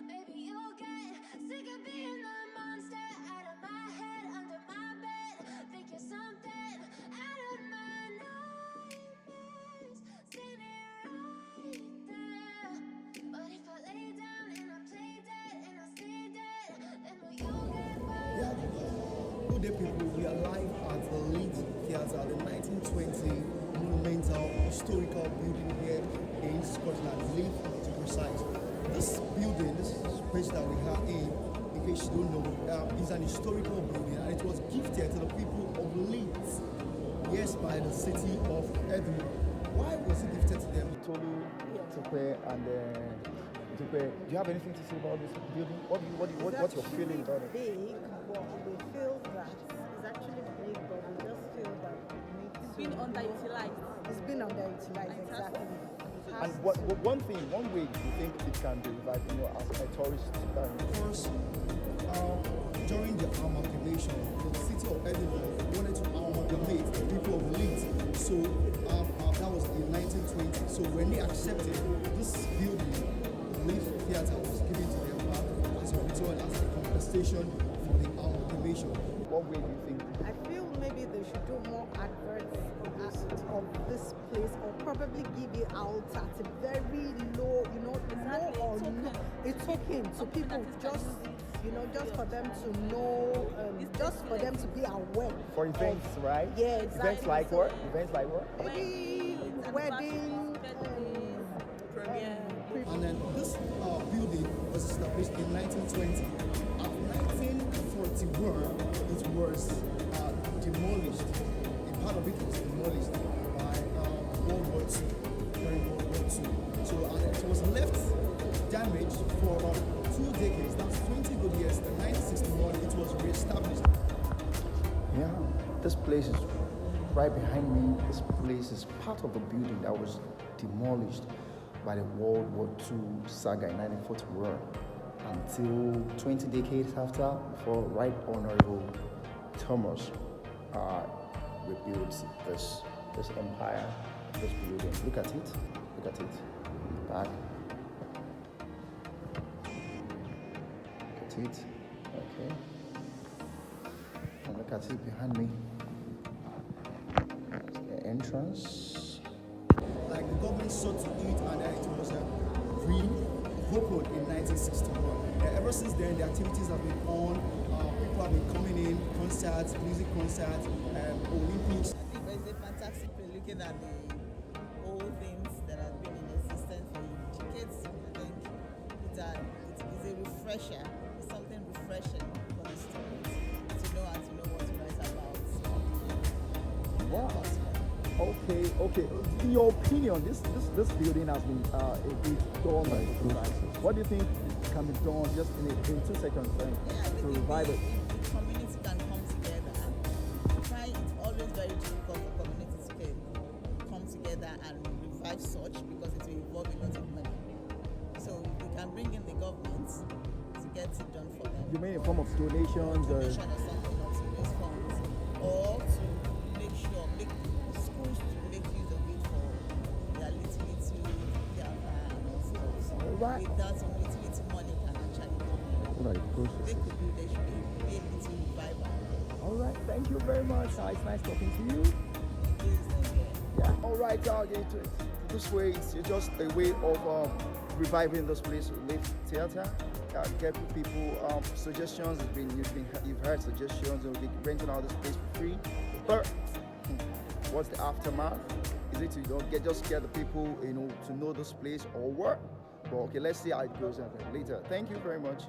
maybe you'll get sick of being the monster out of my head, under my bed. Think you're something out of my nightmares. Seen it right there. But if I lay down and I play dead and I stay dead, then will you get fired? Yeah. Good day, people. We are live at the LEITH Theatre, the 1920 monumental historical building here in Scotland, LEITH to be precise. This building, this space that we are in case you don't know, is an historical building, and it was gifted to the people of LEITH, yes, by the city of Edinburgh. Why was it gifted to them? Tolu, Tupe, and Tupe, do you have anything to say about this building? What's your feeling about it? Big, but we feel that it's actually big, but we just feel that we need to. It's been underutilized. It's been underutilized, exactly. And one way you think it can be revived, as a tourist? First, during the amalgamation, the city of Edinburgh wanted to amalgamate the people of LEITH. So that was in 1920. So when they accepted this building, the LEITH Theatre was given to them back as a return, as a compensation for the amalgamation. What way do you think? I feel maybe they should do more adverts of this place, or probably give it out at a very low, a token to people, just for them to know, just for them to be aware. For events, right? Yeah, exactly. Events like what? Events like what? Maybe wedding, premiere. And then this building was established in 1920. At 1941, it was demolished. A part of it was demolished by World War II, during World War II. So it was left damaged for about 2 decades. That's 20 good years. In 1961, it was re-established. Yeah, this place is right behind me. This place is part of the building that was demolished by the World War II saga in 1941 until 20 decades after, before Right Honorable Thomas rebuilt this empire, this building. Look at it, back. Look at it, okay. And look at it behind me. That's the entrance. Like the government sought to eat, and then it was reopened in 1961. And ever since then, the activities have been on. People have been coming in, concerts, music concerts, Olympics. I think it's a fantastic play looking at the old things that have been in existence for decades. I think it's a refresher. It's something refreshing for the students to know and to know what to write about. Wow. Okay. In your opinion, this building has been a bit dormant. What do you think can be done just in 2 seconds to revive it? If the community can come together, it's always very difficult for communities to come together and revive such, because it will involve a lot of money. So if we can bring in the government to get it done for them. You mean in form of donations? Donation or something, or to raise funds, or to make schools to make use of it for their little theater and also. Right. With that, some little money can actually come in. Right, They should be a little revival. all right, thank you very much. It's nice talking to you. Yeah. All right, this way it's just a way of reviving this place, LEITH Theatre. Get people suggestions. You've heard suggestions. We'll be renting out this place for free. But what's the aftermath? Is it to just get the people to know this place or what? But okay, let's see how it goes later. Thank you very much.